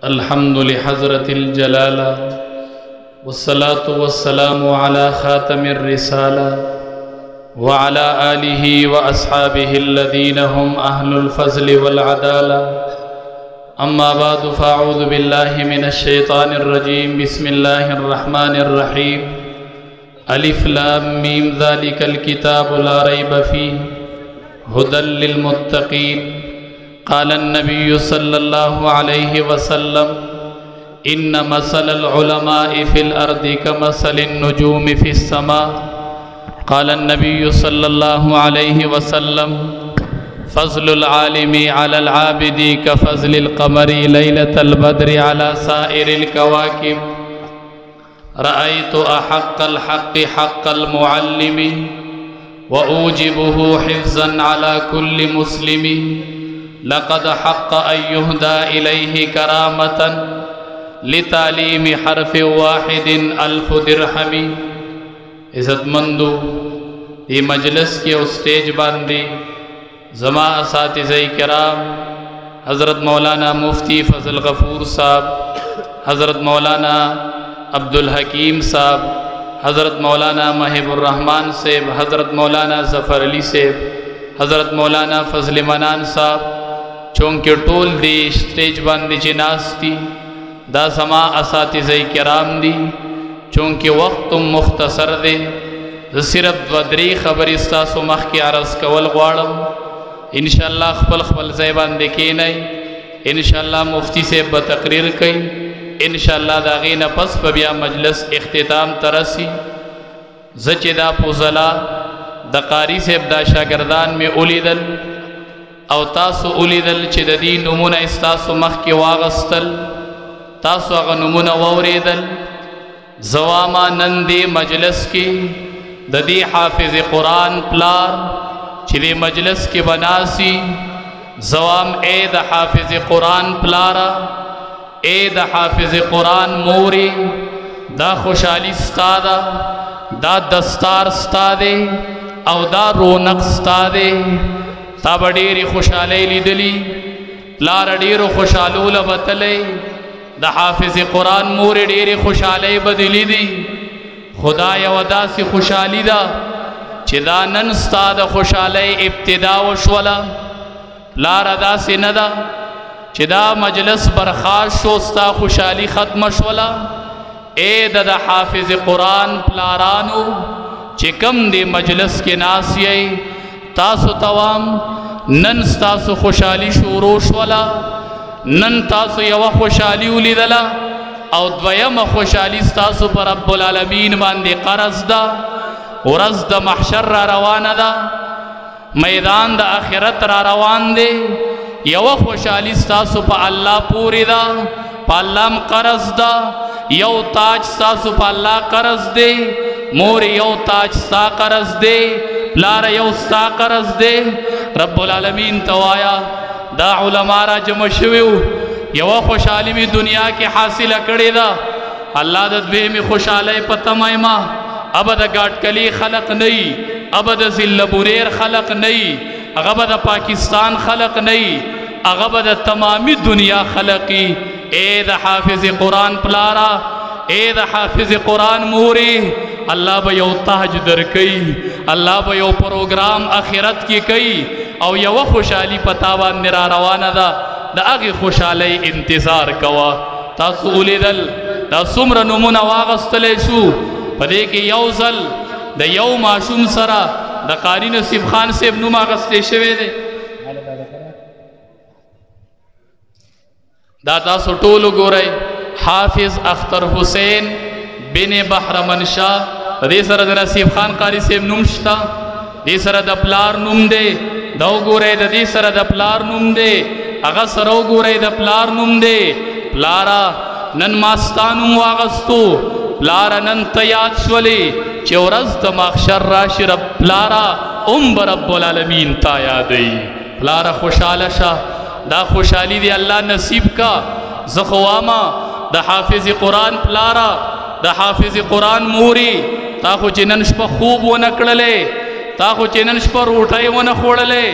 الحمد لحضرت الجلالہ والصلاة والسلام على خاتم الرسالہ وعلى آلہ واصحابہ الذین هم اہل الفضل والعدالہ اما بعد فاعوذ باللہ من الشیطان الرجیم بسم اللہ الرحمن الرحیم الف لام میم ذالک الکتاب لا ریب فیہ ھدی للمتقین قال النبي صلى الله عليه وسلم إن مثل العلماء في الأرض كمثل النجوم في السماء قال النبي صلى الله عليه وسلم فضل العالم على العابد كفضل القمر ليلة البدر على سائر الكواكب رأيت أحق الحق حق المعلم وأوجبه حفظا على كل مسلم لقد حق أن يهدى إليه كرامة لتعليم حرف واحد ألف درهم عزت مندو یہ مجلس کے اسٹیج باندے زما اساتذہ کرام حضرت مولانا مفتی فضل غفور صاحب، حضرت مولانا عبدالحکیم صاحب، حضرت مولانا محب الرحمن صاحب، حضرت مولانا ظفر علی صاحب، حضرت مولانا فضل منان صاحب، چونکہ ٹول دی اسٹیج باندې چې ناستی دا زما اساتذہ کرام دی، چونکہ وقت مختصر دی، صرف دو درې خبرې ستاسو مخکې عرض کول غواړم. انشاءاللہ خپل خپل ځای باندې کښېنئ، انشاءاللہ مفتی صاحب به تقریر کوي، انشاءاللہ د هغې نه پس به بیا مجلس اختتام ته رسي. زه چې دا پوزله د قاري صاحب دا شاګردان مې ولیدل او تاسو ولیدل چې د دې نومونه ستاسو مخکې واغستل، تاسو هغه نومونه واورېدل. زواما نن دې مجلس کې د دې حافظ قرآن پلار چې دې مجلس کې بناسي، زوام اے د حافظ قرآن پلارا، اے د حافظ قرآن موري، دا خوشحالی ستا ده، دا دستار ستا دی او دا رونق ستا دی. تا به ډېرې خوشحالۍ لیدلي، پلار ډېرو خوشحالو له بتلی، د حافظ قرآن مورې ډېرې خوشحالۍ به دې لیدي. خدا یوه داسې خوشحالي ده چې دا نن ستا د خوشحالۍ ابتدا وشوله. پلاره داسې نه ده چې دا مجلس برخاست شو ستا خوشحالي ختمه شوله. اے د حافظ قرآن پلارانو چې کم دې مجلس کې ناست یئ، تاسو توام نن ستاسو خوشحالی شروع شولا. نن تاسو یو خوشحالی ولیدلا او دویم خوشحالی ستاسو پر رب العالمین باندې قرض ده. ورځ د محشر را روانه ده، میدان د آخرت را روان دی. یو خوشحالی ستاسو په الله پوری ده، په الله قرض ده. یو تاج ستاسو په الله قرض دی، مور یو تاج ستا قرض دی، پلار یو ستا قرض دی. رب العالمین توایا دا علماء را جمع شویو، یو خوشحالی می دنیا کی حاصله کړی دا. الله د دویمې خوشحالی په تمه ما اب د کاٹکلې خلق نه، اب د ضلع بونیر خلق نه، هغه به د پاکستان خلق نه، هغه به د تمامی دنیا خلقی. اے د حافظ قرآن پلارا، اے د حافظ قرآن موری، اللہ با یو تاج در کئی، اللہ با یو پروگرام آخرت کی کئی او یو خوشحالی پتاوان نرا روانا دا اغی خوشحالی انتظار کوا. تاسو اولیدل دا سمر نمون واغستلے شو پدے کہ یو زل دا یو معشوم سرا دا قاری نصیب خان سے ابنو ماغستے شوے دے. دا تاسو ټولو گورئی حافظ اختر حسین بن بحرمن شاہ، دې سره د نصیب خان قاری صاحب نوم شته، دې سره د پلار نوم دی. دا وګورئ د دې سره د پلار نوم دی، هغه سره وګورئ د پلار نوم دی. پلارا نن ما ستا نوم واغستو، پلارا نن ته یاد شولې چې ورځ د محشر راشي. رب پلارا به رب العالمین تا یادوي. پلارا خوشحاله شه، دا خوشحالی دی اللہ نصیب کا. زه خو واما د حافظ قرآن پلارا، د حافظ قرآن موری، تا خو چې نن شپه خوب ونه کړلې، تا خو چې نن شپه روټۍ ونه خوړلې،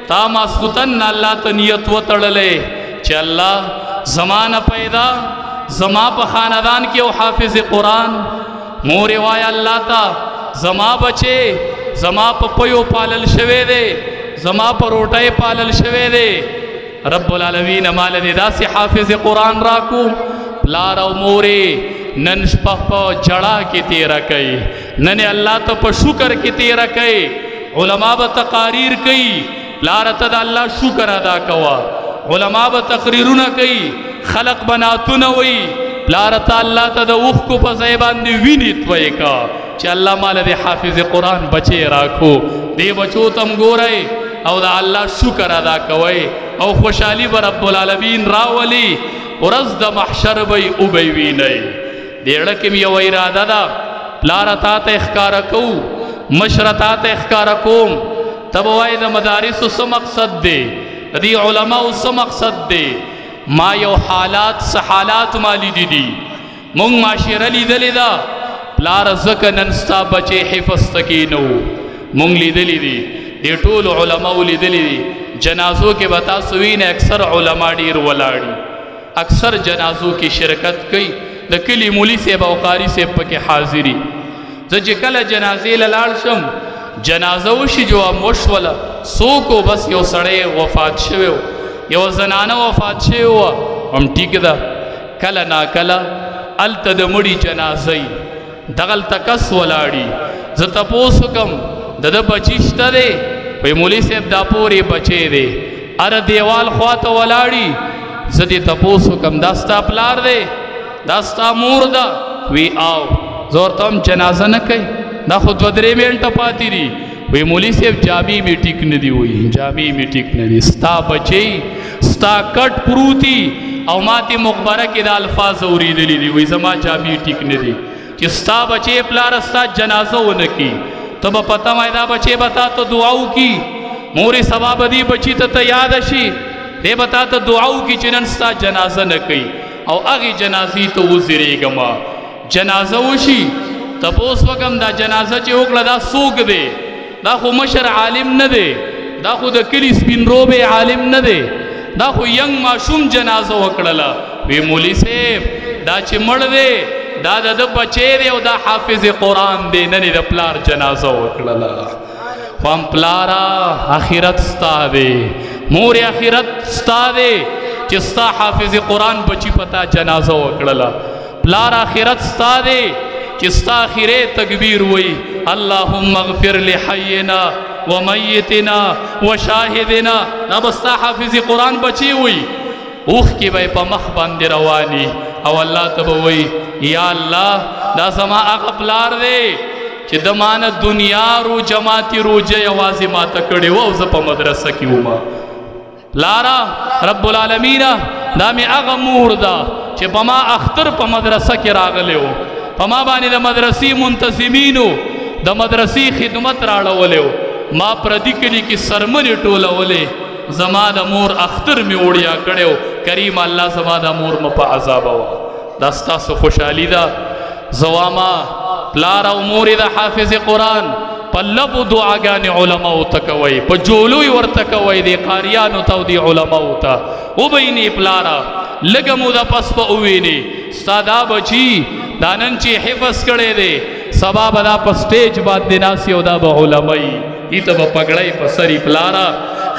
تا ماسخوتن الله ته نیت وتړلې چې چې الله زمانہ پیدا زما په خاندان کې او حافظ قرآن مور وای الله تا زما بچے زما په پيو پالل شوه دے زما په روټۍ پالل شوه دے رب العالمین مال دې داسې حافظ قرآن راکو پلار او مورې نن شپه په جړه کې تیرا کوي نن الله ته په شکر کې تیرا کوي علما به تقاریر کوي پلار ته د الله شکر ادا کوا علما به تقریرونه کوي خلق بناتونه وي پلار ته الله ته د اوخ کو په ځای باندې ویني توي کا چې الله مال دې حافظ قرآن بچي راکو دې بچو تم ګورئ او دا الله شکر ادا کوي او خوشحالی به رب العالمین راولي ورځ د محشر به او به ویني دیړه کې یو اراده ده پلار تا ته ښکارا کو مشر تا ته ښکارا کوم تب وای د مدارس څه مقصد دی د دې علماء څه مقصد دی ما یو حالات مالی دي مونږ معاشره لیدلې ده پلار زکه نن ستا بچي حفظ تکینو مونږ لیدلې دي دې ټول علماء لیدلې دي جنازو کې بتا سوین اکثر علما ډیر ولاړي اکثر جنازو کې شرکت کوي د کلی مولی صاحب او قاری صاحب پکې حاضری زه چې کله جنازې لاړ شم جنازه وشي جو مشوله سوکو بس یو سړی وفات شوی یو زنانه وفات شوی و هم ټیک ده کله نا کله الته د مړي جنازې دغلته کس ولاړي زه تپوس کوم د بچی شته دی وی مولی صاحب دا پورې بچی دی اره دیوال خواته ولاړي زه دې تپوس کوم دا ستا پلار دی دا ستا مور ده وی آو زور ته هم جنازه نه کوي دا خو 2-3 منټه پاتې دي وی مولی صاحب جامې می ټیک نه دی وی جامې می ټیک نه دي ستا بچی ستا کټ پروتی او ماته مقبره کې د الفاظ اوریدلې دي وی زما جامې ټیک نه دي چې ستا بچی پلار ستا جنازه ونه کی تب پتا مای دا بچی بتا تو دعاو کی مورې سبا بدی بچی ته یاد شي دې بتا ته دعاو کی چې نن ستا جنازه نه کوي او هغه جنازې ته وزریګما جنازه وشي تپوس وکم دا جنازه چې وکړه دا سوق دی دا خو مشر عالم نه دی دا خو د کلی سپین روبه عالم نه دی دا خو ینګ معصوم جنازه وکړه وی مولی صاحب دا چې مړ دی دا د بچی دی او دا حافظ قرآن دی نه د پلار جنازه وکړه خو پلارا اخرت ستا دی مور اخرت ستا دی چې ستا حافظ قرآن بچی پتا جنازه وکړه پلار اخرت ستا دی چې ستا اخره تکبیر وای اللهم اغفر لحینا ومیتنا وشاهدنا دا بستا حافظ قرآن بچی وای اوخ کې به په مخ باندې رواني او الله ته وای یا الله دا زما هغه پلار دی چې د مان دنیا رو جماعتي روجه یوازې ما ته کړې و او زه په مدرسه کې وم لارا رب العالمین دا می هغه مور ده چې په ما اختر په مدرسه کې راغلی و په ما باندې د مدرسې منتظمینو د مدرسې خدمت راړولې ما پردي کلي کې سرمنې ټولولې زما د مور اختر می وړیا کړو کریم الله زما د مور م په عذاب و دا ستاسو خوشحالي ده زواما پلار او مور د حافظ قرآن په لبو دعاګانې علماو ته کوئ په جولوی ورته کوئ د قاریانو ته او د علماو ته وبینې پلاره لږه موده پس به ووینې ستا دا بچي دا نن چې حفظ کړی دی سبا به دا په سټیج باندې ناسي او دا به علماي ایته به پګړی په سري پلاره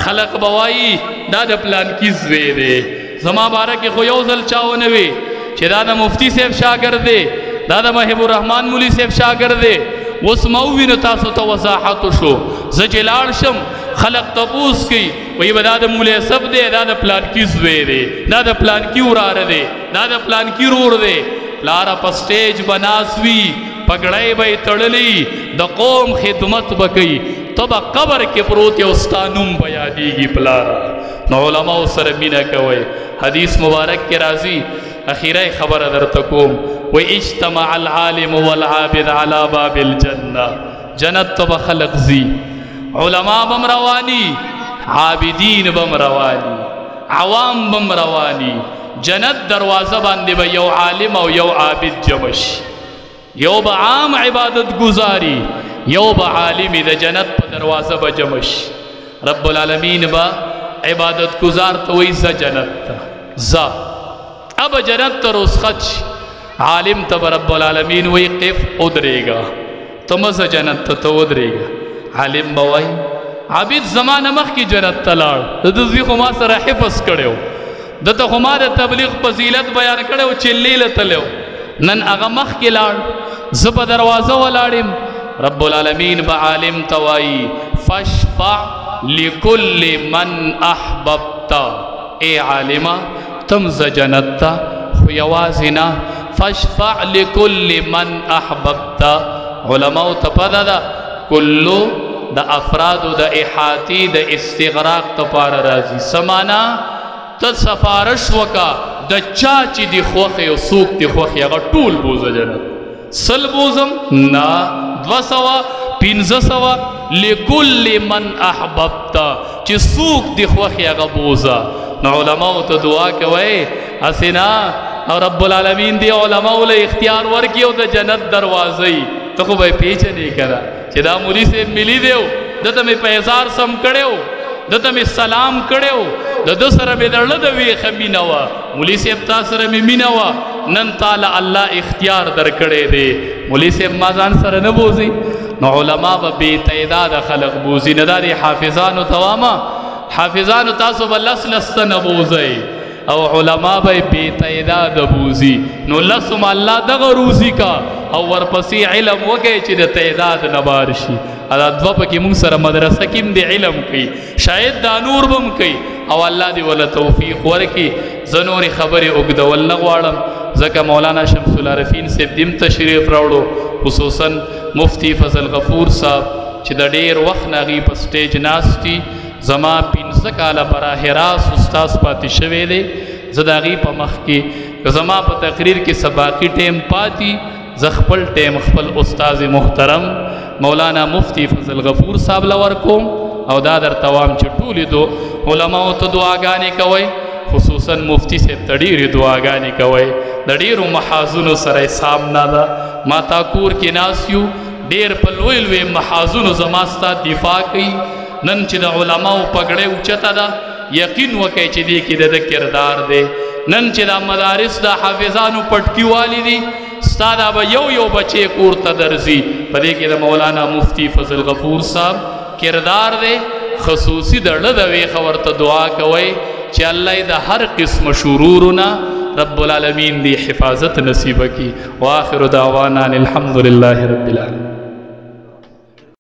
خلق به وایي دا د پلان کې زوی دی زما باره کې خو یو ځل چا ونه وي چې دا د مفتی صاحب شاګرد دی دا د محب الرحمن مولي صاحب شاګرد دی اوس ما ووینو تاسو ته وضاحت شو زه چې لاړ شم خلق تپوس کوي وایي به دا د مولي صاحب دی دا د پلان کې زوی دی دا د پلان کې وراره دی دا د پلان کې رور دی پلاره په سټیج به ناست وي پګړی به یې تړلی د قوم خدمت به کوي ته به قبر کې پروت یو ستا نوم به یادېږي پلاره نو علماو سره مینه کوئ حدیث مبارک کې راځي اخیره خبره درته کوم و اجتمع العالم والعابد على باب الجنه جنت ته به خلق زی علما بم رواني عابدین بم رواني عوام بم رواني جنت دروازه باندې به یو عالم او یو عابد جمش یو به عام عبادت گزاری یو به عالم د جنت په دروازه به جمش رب العالمین با عبادت گزار ته وایي زه جنت ته زا اب جنت تا رسخت عالم تب رب العالمین وی قف ادرے گا تمز جنت تا ادرے گا عالم بوائی عبید زمان مخ کی جنت تلار دزوی خما سر حفظ کڑے ہو دتا خما دا تبلیغ فضیلت بیان کڑے ہو چلیل تلے ہو نن اغا مخ کی لار زب دروازہ والارم رب العالمین با عالم توائی فشفع لکل من احببتا اے عالمہ تمز جنت تا خویوازنا فشفع لکل من احببتا علماء تپدا دا کلو دا افراد دا احاطی دا استغراق تپار رازی سمانا تا سفارش وکا دا چاچی دی خوخی و سوک دی خوخی اگر طول بوزا جنت سل بوزم نا 200 لکل من احببتا چی سوک دی خوخی اگر بوزا نا علماء تا دعا کوئے اسنا اور رب العالمین دی علماء لے اختیار ورکیو دا جنت دروازی تو خوب پیچھے نہیں کرا چی دا مولی سے ملی دیو دا میں پیزار سم کڑے ہو دا میں سلام کڑے ہو دا سر میں درلد وی خمینوا مولی سے ابتا سر میں مینوا نن تالا اللہ اختیار در کڑے دے مولی سے مازان سر نبوزی نو علماء با بے تعداد خلق بوزی نداری حافظانو تواما حافظانو تاسو بلس نبوزی او علماء با بے تعداد بوزی نو لسم اللہ دغا روزی کا او ورپسی علم وکے چی دا تعداد نبارشی ادا دوپا کی مونگ سر مدرسہ کم دی علم کی شاید دا نور بم کی او اللہ دی والا توفیق ورکی زنوری خبری اگدول نغوارم زکا مولانا شمس العارفین سے دم تشریف راوڑو خصوصاً مفتی فضل غفور صاحب چی دا دیر وقت ناغی پا سٹیج ناستی زما 15 کالا براہ راس استاز پاتی شوے دے زداغی پا مخ کی زما پا تقریر کی سباقی ٹیم پاتی زخپل ٹیم خپل استاز محترم مولانا مفتی فضل غفور صاحب لورکوم او دادر توام چٹولی دو علماء تو دعاگانی کوئی خصوصاً مفتی سے تڑیر دعاگانی کوئی دڑیر و محازن سر سامنا دا ما تاکور کی ناسیو دیر پلویلوی محازن زماستا دفاع کی نن چی دا علماء پگڑے اچتا دا یقین وکی چی دی کی دا کردار دے نن چی دا مدارس دا حافظانو پٹکی والی دی ستادا با یو بچے کورتا درزی پدے کی دا مولانا مفتی فضل غفور صاحب کردار دے خصوصی دا لدوی خورتا دعا کوئی چی اللہ دا ہر قسم شرورنا رب العالمین دی حفاظت نصیب کی وآخر دعوانا الحمدللہ رب العالمین.